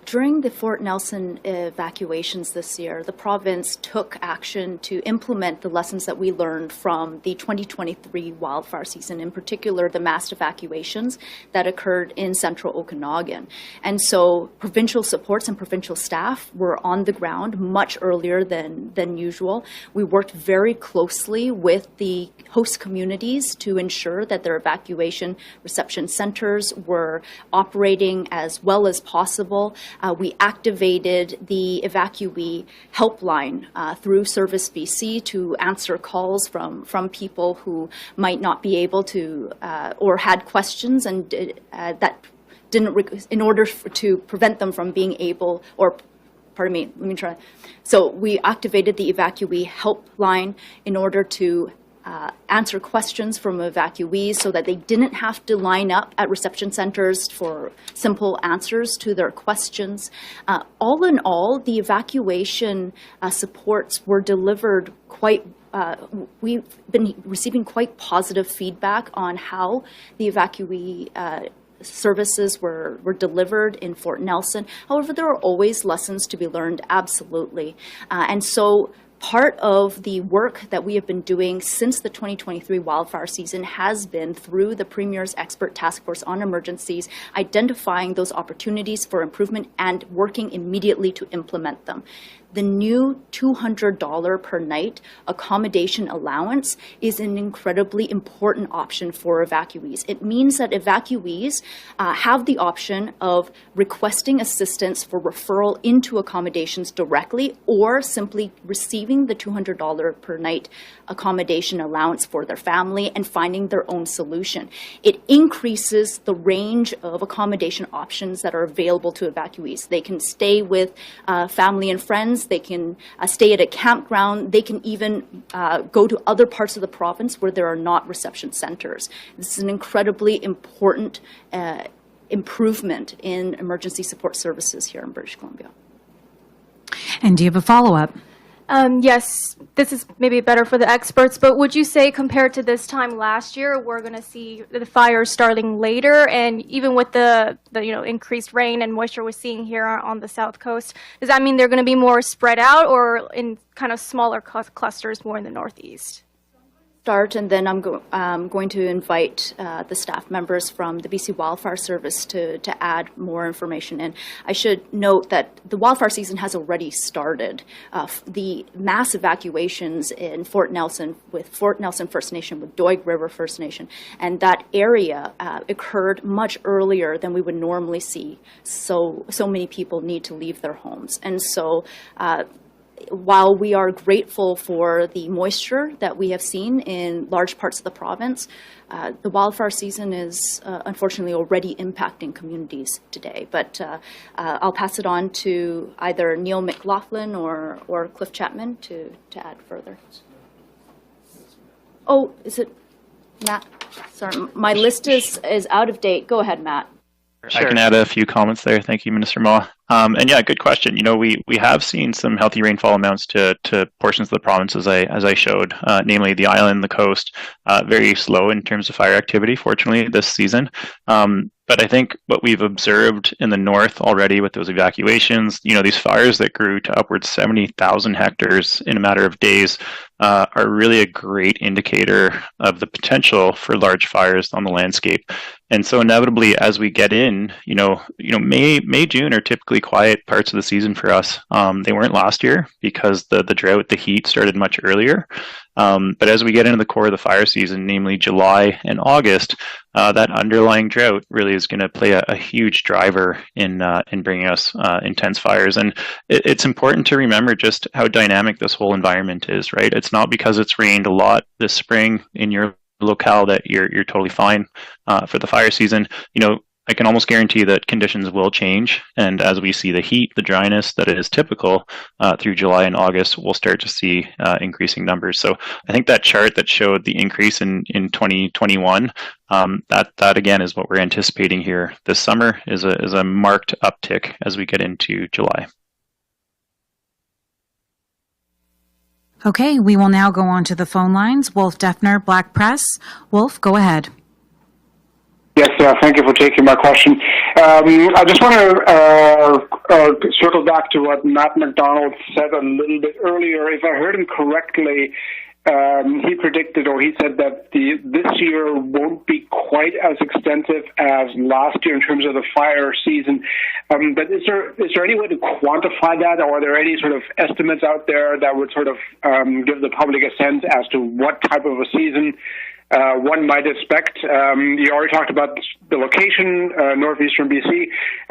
During the Fort Nelson evacuations this year, the province took action to implement the lessons that we learned from the 2023 wildfire season, in particular the mass evacuations that occurred in central Okanagan. And so provincial supports and provincial staff were on the ground much earlier than usual. We worked very closely with the host communities to ensure that their evacuation reception centers were operating as well as possible. We activated the evacuee helpline through Service BC to answer calls from people who might not be able to or had questions and that didn't, in order to prevent them from being able, or pardon me, let me try. So we activated the evacuee helpline in order to answer questions from evacuees so that they didn't have to line up at reception centers for simple answers to their questions. All in all, the evacuation supports were delivered quite we've been receiving quite positive feedback on how the evacuee services were delivered in Fort Nelson. However, there are always lessons to be learned, absolutely. And so part of the work that we have been doing since the 2023 wildfire season has been through the Premier's Expert Task Force on Emergencies, identifying those opportunities for improvement and working immediately to implement them. The new $200 per night accommodation allowance is an incredibly important option for evacuees. It means that evacuees have the option of requesting assistance for referral into accommodations directly or simply receiving the $200 per night accommodation allowance for their family and finding their own solution. It increases the range of accommodation options that are available to evacuees. They can stay with family and friends. They can stay at a campground. They can even go to other parts of the province where there are not reception centers. This is an incredibly important improvement in emergency support services here in British Columbia. And do you have a follow-up? Yes, this is maybe better for the experts, but would you say compared to this time last year, we're going to see the fires starting later, and even with the increased rain and moisture we're seeing here on the south coast, does that mean they're going to be more spread out or in kind of smaller clusters more in the northeast? Start, and then I'm going to invite the staff members from the BC Wildfire Service to add more information in. I should note that the wildfire season has already started. The mass evacuations in Fort Nelson with Fort Nelson First Nation, with Doig River First Nation, and that area occurred much earlier than we would normally see. So many people need to leave their homes. And so while we are grateful for the moisture that we have seen in large parts of the province, the wildfire season is unfortunately already impacting communities today. But I'll pass it on to either Neil McLaughlin or Cliff Chapman to add further. Oh, is it Matt? Sorry, my list is out of date. Go ahead, Matt. Sure. I can add a few comments there. Thank you, Minister Ma. And yeah, good question. We have seen some healthy rainfall amounts to portions of the province as I showed, namely the island, the coast, very slow in terms of fire activity, fortunately, this season. But I think what we've observed in the north already with those evacuations, these fires that grew to upwards 70,000 hectares in a matter of days are really a great indicator of the potential for large fires on the landscape. And so inevitably, as we get in, May, June are typically quiet parts of the season for us. They weren't last year because the drought, the heat started much earlier. But as we get into the core of the fire season, namely July and August, that underlying drought really is going to play a huge driver in bringing us intense fires. And it's important to remember just how dynamic this whole environment is, right? It's not because it's rained a lot this spring in your locale that you're totally fine for the fire season. I can almost guarantee that conditions will change, and as we see the heat, the dryness that is typical through July and August, we'll start to see increasing numbers. So I think that chart that showed the increase in 2021, that again is what we're anticipating here this summer is a marked uptick as we get into July. Okay, we will now go on to the phone lines. Wolf Defner, Black Press. Wolf, go ahead. Yes, thank you for taking my question. I just want to circle back to what Matt McDonald said a little bit earlier. If I heard him correctly, he predicted, or he said that this year won't be quite as extensive as last year in terms of the fire season. But is there any way to quantify that, or are there any sort of estimates out there that would sort of give the public a sense as to what type of a season one might expect? You already talked about the location, northeastern BC.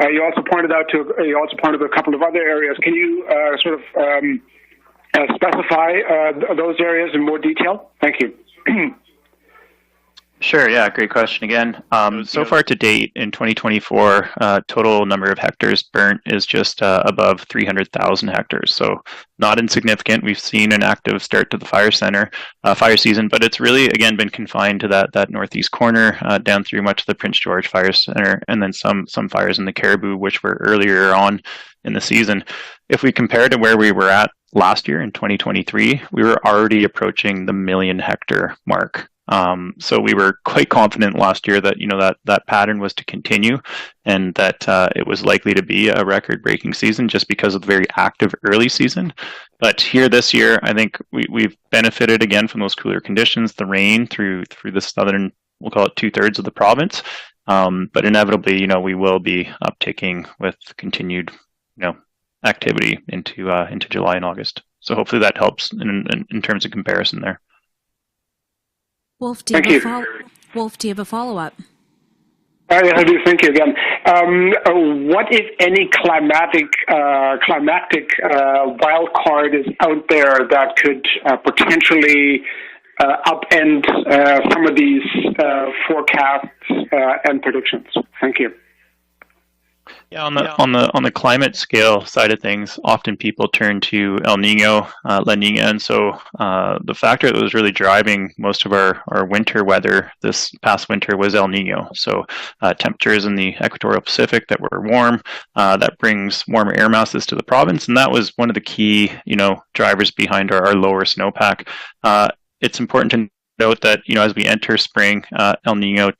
You also pointed to a couple of other areas. Can you sort of specify those areas in more detail? Thank you. Sure, yeah, great question again. So far to date in 2024, total number of hectares burnt is just above 300,000 hectares. So not insignificant. We've seen an active start to the fire season, but it's really, again, been confined to that northeast corner, down through much of the Prince George Fire Center, and then some fires in the Caribou, which were earlier on in the season. If we compare to where we were at last year in 2023, we were already approaching the 1 million hectare mark. So we were quite confident last year that that pattern was to continue, and that it was likely to be a record-breaking season just because of the very active early season. But here this year, I think we've benefited again from those cooler conditions, the rain through the southern, we'll call it 2/3 of the province. But inevitably, we will be upticking with continued, activity into July and August. So hopefully that helps in terms of comparison there. Wolf, do you have a follow-up? Yes, I do. Thank you again. What, if any, climactic wild card is out there that could potentially upend some of these forecasts and predictions? Thank you. Yeah, on the climate scale side of things, often people turn to El Nino, La Nina, and so the factor that was really driving most of our winter weather this past winter was El Nino. So temperatures in the equatorial Pacific that were warm, that brings warmer air masses to the province, and that was one of the key drivers behind our lower snowpack. It's important to note that as we enter spring, El Nino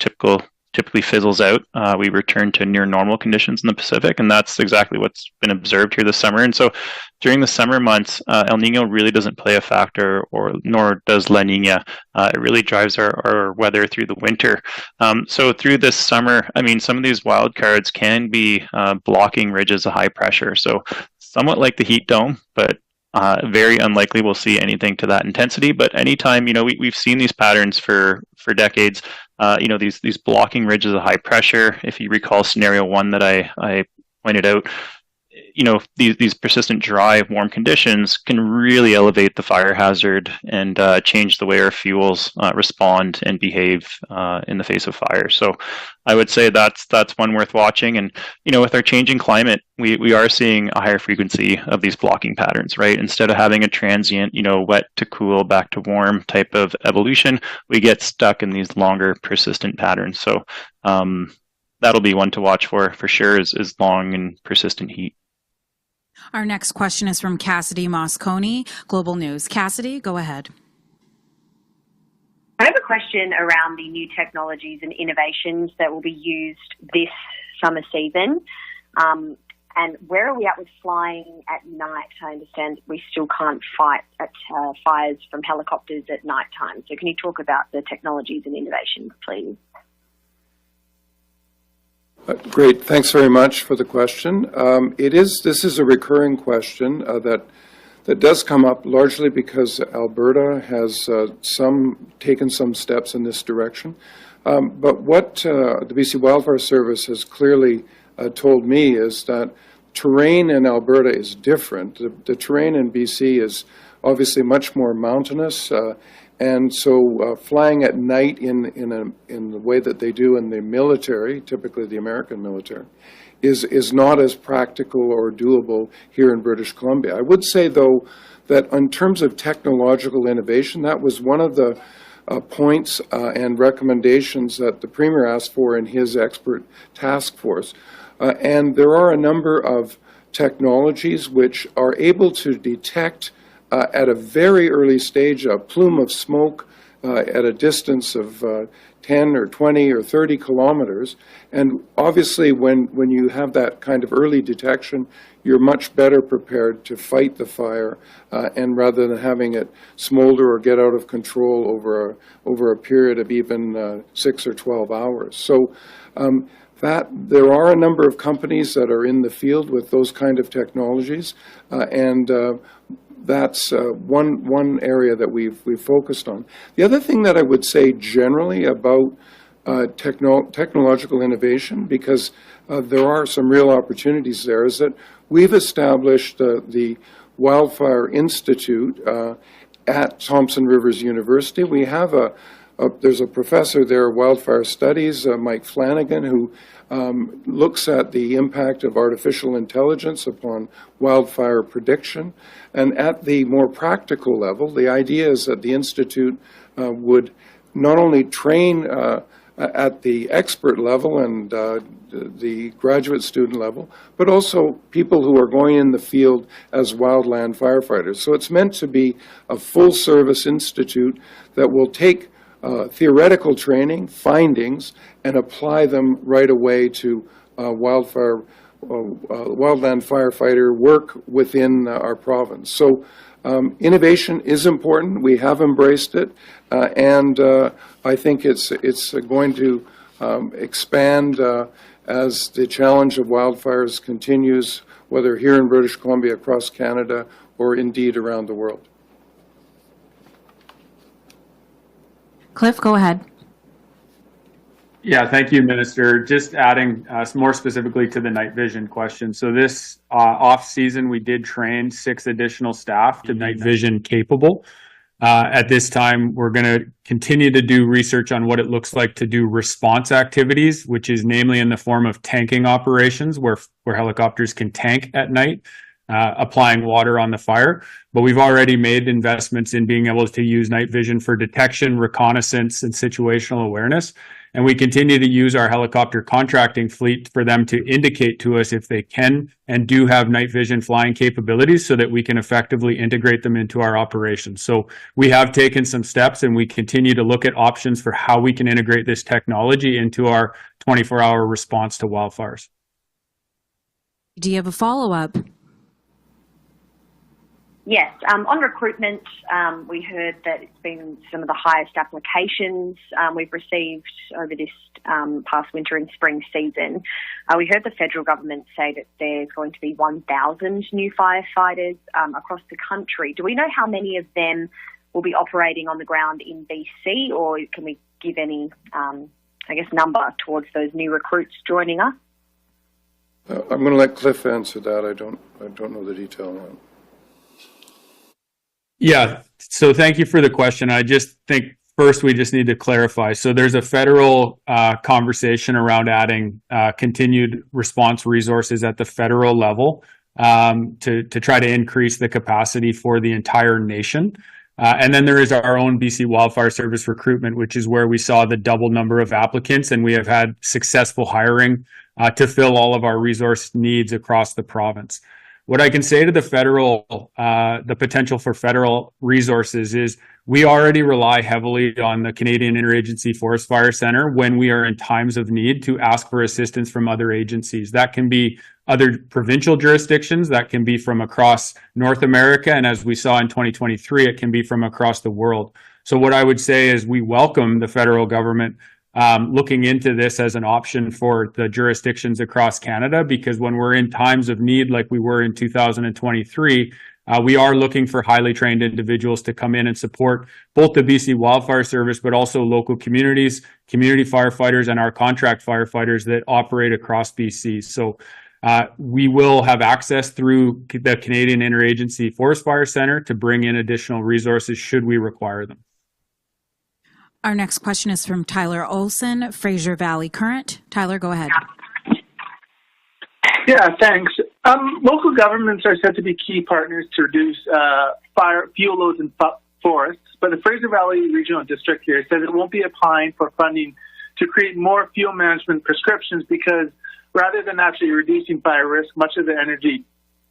typically fizzles out. We return to near normal conditions in the Pacific, and that's exactly what's been observed here this summer. And so during the summer months, El Nino really doesn't play a factor, nor does La Nina. It really drives our weather through the winter. So through this summer, some of these wild cards can be blocking ridges of high pressure. So somewhat like the heat dome, but very unlikely we'll see anything to that intensity. But anytime, we've seen these patterns for decades. These blocking ridges of high pressure. If you recall scenario 1 that I pointed out, these persistent dry, warm conditions can really elevate the fire hazard and change the way our fuels respond and behave in the face of fire. So I would say that's one worth watching. And, with our changing climate, we are seeing a higher frequency of these blocking patterns, right? Instead of having a transient, wet to cool, back to warm type of evolution, we get stuck in these longer, persistent patterns. So that'll be one to watch for sure, is long and persistent heat. Our next question is from Cassidy Moscone, Global News. Cassidy, go ahead. I have a question around the new technologies and innovations that will be used this summer season. And where are we at with flying at night? I understand we still can't fight at fires from helicopters at night time. So can you talk about the technologies and innovations, please? Great. Thanks very much for the question. This is a recurring question that does come up largely because Alberta has taken some steps in this direction. But what the BC Wildfire Service has clearly told me is that terrain in Alberta is different. The terrain in BC is obviously much more mountainous, and so flying at night in the way that they do in the military, typically the American military, is not as practical or doable here in British Columbia. I would say, though, that in terms of technological innovation, that was one of the points and recommendations that the Premier asked for in his expert task force. And there are a number of technologies which are able to detect at a very early stage a plume of smoke at a distance of 10 or 20 or 30 kilometers. And obviously, when you have that kind of early detection, you're much better prepared to fight the fire, and rather than having it smolder or get out of control over a period of even 6 or 12 hours. So that there are a number of companies that are in the field with those kind of technologies, and that's one area that we've focused on. The other thing that I would say generally about technological innovation, because there are some real opportunities there, is that we've established the Wildfire Institute at Thompson Rivers University. We have there's a professor there of wildfire studies, Mike Flanagan, who looks at the impact of artificial intelligence upon wildfire prediction. And at the more practical level, the idea is that the Institute would not only train at the expert level and the graduate student level, but also people who are going in the field as wildland firefighters. So it's meant to be a full-service institute that will take theoretical training, findings, and apply them right away to wildland firefighter work within our province. So innovation is important. We have embraced it, and I think it's going to expand as the challenge of wildfires continues, whether here in British Columbia, across Canada, or indeed around the world. Cliff, go ahead. Yeah, thank you, Minister. Just adding more specifically to the night vision question. So this off-season, we did train 6 additional staff to night vision capable. At this time, we're going to continue to do research on what it looks like to do response activities, which is namely in the form of tanking operations, where helicopters can tank at night, applying water on the fire. But we've already made investments in being able to use night vision for detection, reconnaissance, and situational awareness. And we continue to use our helicopter contracting fleet for them to indicate to us if they can and do have night vision flying capabilities so that we can effectively integrate them into our operations. So we have taken some steps, and we continue to look at options for how we can integrate this technology into our 24-hour response to wildfires. Do you have a follow-up? Yes, on recruitment, we heard that it's been some of the highest applications we've received over this past winter and spring season. We heard the federal government say that there's going to be 1,000 new firefighters across the country. Do we know how many of them will be operating on the ground in BC, or can we give any, number towards those new recruits joining us? I'm going to let Cliff answer that. I don't know the detail on that. Yeah, so thank you for the question. I just think first we just need to clarify. So there's a federal conversation around adding continued response resources at the federal level to try to increase the capacity for the entire nation. And then there is our own BC Wildfire Service recruitment, which is where we saw the double number of applicants, and we have had successful hiring to fill all of our resource needs across the province. What I can say to the potential for federal resources is we already rely heavily on the Canadian Interagency Forest Fire Centre when we are in times of need to ask for assistance from other agencies. That can be other provincial jurisdictions, that can be from across North America, and as we saw in 2023, it can be from across the world. So what I would say is we welcome the federal government looking into this as an option for the jurisdictions across Canada, because when we're in times of need like we were in 2023, we are looking for highly trained individuals to come in and support both the BC Wildfire Service, but also local communities, community firefighters, and our contract firefighters that operate across BC. So we will have access through the Canadian Interagency Forest Fire Centre to bring in additional resources should we require them. Our next question is from Tyler Olson, Fraser Valley Current. Tyler, go ahead. Yeah, thanks. Local governments are said to be key partners to reduce fuel loads in forests, but the Fraser Valley Regional District here says it won't be applying for funding to create more fuel management prescriptions because rather than actually reducing fire risk, much of the energy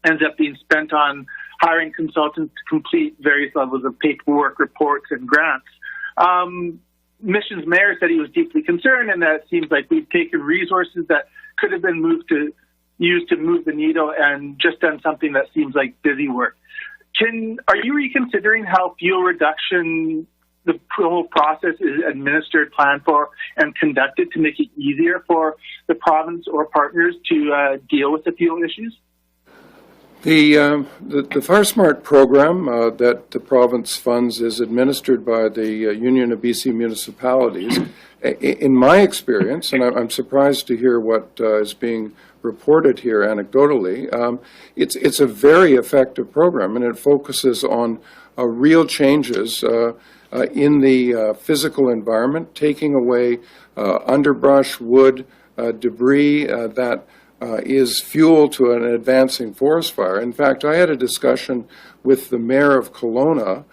ends up being spent on hiring consultants to complete various levels of paperwork, reports, and grants. Mission's mayor said he was deeply concerned, and that it seems like we've taken resources that could have been used to move the needle and just done something that seems like busy work. Are you reconsidering how fuel reduction, the whole process is administered, planned for, and conducted to make it easier for the province or partners to deal with the fuel issues? The Fire Smart program that the province funds is administered by the Union of BC Municipalities. In my experience, and I'm surprised to hear what is being reported here anecdotally, it's a very effective program, and it focuses on real changes in the physical environment, taking away underbrush, wood, debris that is fuel to an advancing forest fire. In fact, I had a discussion with the mayor of Kelowna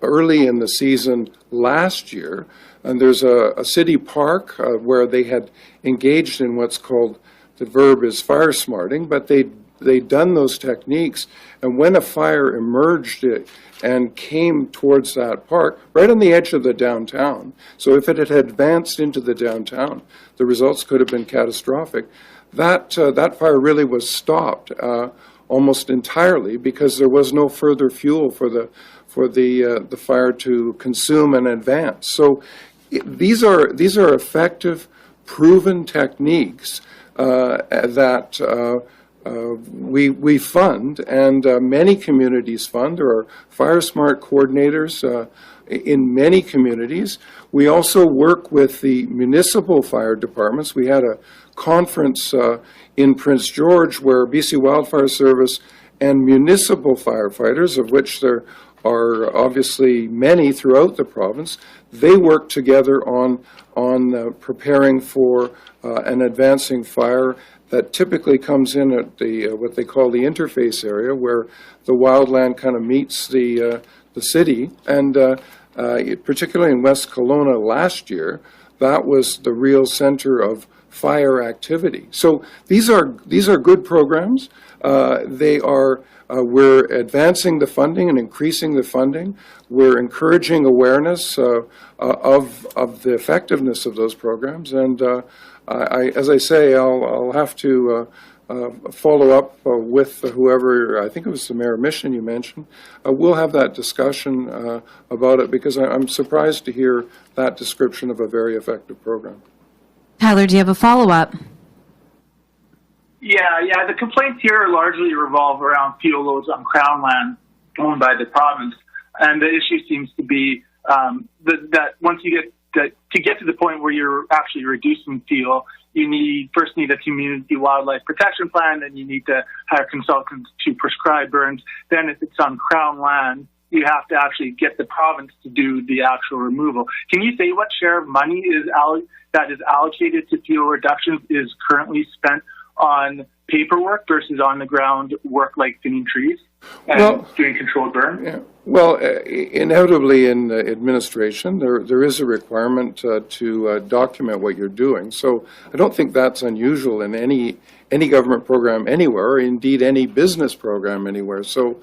early in the season last year, and there's a city park where they had engaged in what's called, the verb is fire smarting, but they'd done those techniques, and when a fire emerged and came towards that park, right on the edge of the downtown, so if it had advanced into the downtown, the results could have been catastrophic. That fire really was stopped almost entirely because there was no further fuel for the fire to consume and advance. So these are effective, proven techniques that we fund, and many communities fund. There are Fire Smart coordinators in many communities. We also work with the municipal fire departments. We had a conference in Prince George where BC Wildfire Service and municipal firefighters, of which there are obviously many throughout the province, they work together on preparing for an advancing fire that typically comes in at the what they call the interface area, where the wildland kind of meets the city. And particularly in West Kelowna last year, that was the real center of fire activity. So these are good programs. We're advancing the funding and increasing the funding. We're encouraging awareness of the effectiveness of those programs. And as I say, I'll have to follow up with whoever, I think it was the Mayor of Mission you mentioned. We'll have that discussion about it, because I'm surprised to hear that description of a very effective program. Tyler, do you have a follow-up? Yeah. The complaints here largely revolve around fuel loads on Crown land owned by the province, and the issue seems to be that once you get to get to the point where you're actually reducing fuel, you first need a community wildlife protection plan, and you need to hire consultants to prescribe burns. Then, if it's on Crown land, you have to actually get the province to do the actual removal. Can you say what share of money that is allocated to fuel reductions is currently spent on paperwork versus on the ground work like thinning trees and doing controlled burn? Yeah. Well, inevitably in administration, there is a requirement to document what you're doing. So I don't think that's unusual in any government program anywhere, or indeed any business program anywhere. So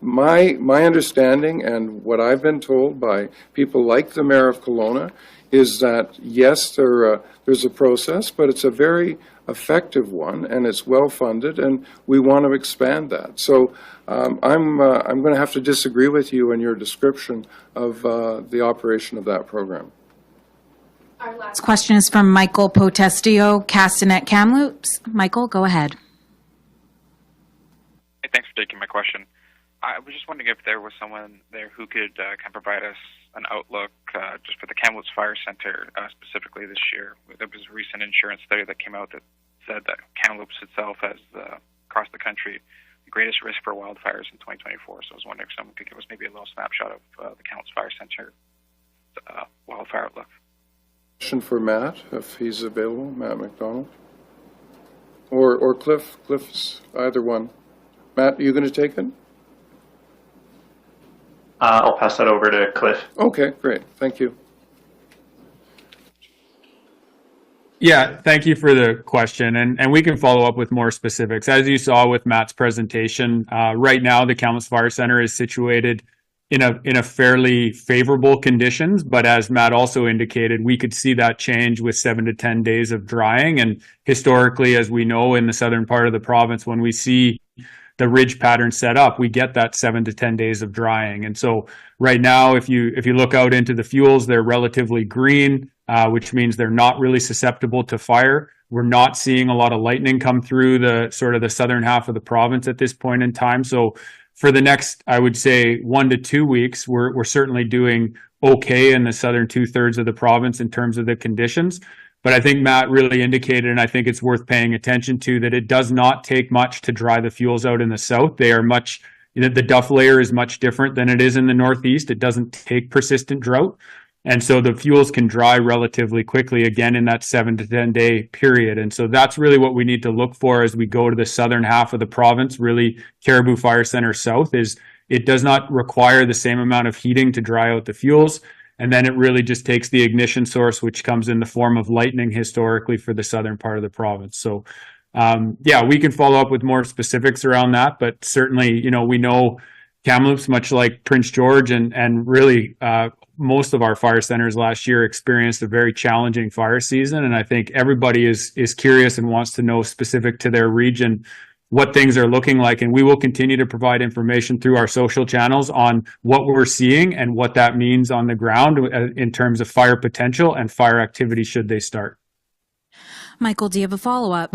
my understanding, and what I've been told by people like the Mayor of Kelowna, is that yes, there's a process, but it's a very effective one, and it's well funded, and we want to expand that. So I'm going to have to disagree with you in your description of the operation of that program. Our last question is from Michael Potestio, Castanet Kamloops. Michael, go ahead. Hey, thanks for taking my question. I was just wondering if there was someone there who could kind of provide us an outlook just for the Kamloops Fire Center specifically this year. There was a recent insurance study that came out that said that Kamloops itself has, across the country, the greatest risk for wildfires in 2024. So I was wondering if someone could give us maybe a little snapshot of the Kamloops Fire Center wildfire outlook. Question for Matt, if he's available, Matt McDonald. Or Cliff. Cliff's either one. Matt, are you going to take it? I'll pass that over to Cliff. Okay, great. Thank you. Yeah, thank you for the question. And we can follow up with more specifics. As you saw with Matt's presentation, right now the Kamloops Fire Center is situated in a fairly favorable conditions. But as Matt also indicated, we could see that change with 7 to 10 days of drying. And historically, as we know, in the southern part of the province, when we see the ridge pattern set up, we get that 7 to 10 days of drying. And so right now, if you look out into the fuels, they're relatively green, which means they're not really susceptible to fire. We're not seeing a lot of lightning come through the southern half of the province at this point in time. So for the next, I would say, 1 to 2 weeks, we're certainly doing okay in the southern 2/3 of the province in terms of the conditions. But I think Matt really indicated, and I think it's worth paying attention to, that it does not take much to dry the fuels out in the south. They are much, the duff layer is much different than it is in the northeast. It doesn't take persistent drought. And so the fuels can dry relatively quickly, again, in that 7 to 10 day period. And so that's really what we need to look for as we go to the southern half of the province, really Caribou Fire Center South, is it does not require the same amount of heating to dry out the fuels. And then it really just takes the ignition source, which comes in the form of lightning historically for the southern part of the province. So, we can follow up with more specifics around that, but certainly, we know Kamloops, much like Prince George and really most of our fire centers last year, experienced a very challenging fire season. And I think everybody is curious and wants to know specific to their region what things are looking like. And we will continue to provide information through our social channels on what we're seeing and what that means on the ground in terms of fire potential and fire activity should they start. Michael, do you have a follow-up?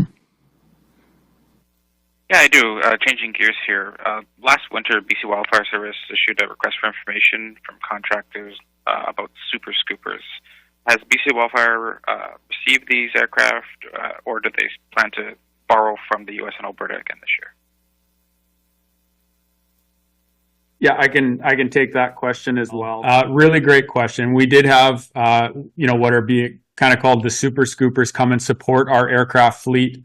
Yeah, I do. Changing gears here. Last winter, BC Wildfire Service issued a request for information from contractors about super scoopers. Has BC Wildfire received these aircraft, or do they plan to borrow from the U.S. and Alberta again this year? Yeah, I can take that question as well. Really great question. We did have, what are being kind of called the super scoopers come and support our aircraft fleet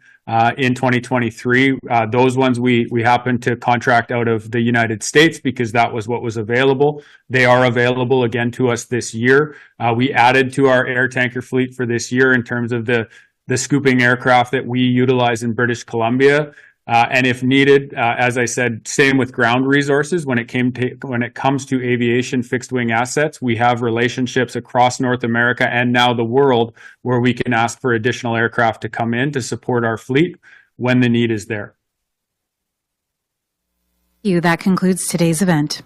in 2023. Those ones we happened to contract out of the United States because that was what was available. They are available again to us this year. We added to our air tanker fleet for this year in terms of the scooping aircraft that we utilize in British Columbia. And if needed, as I said, same with ground resources. When it comes to aviation fixed wing assets, we have relationships across North America and now the world where we can ask for additional aircraft to come in to support our fleet when the need is there. That concludes today's event.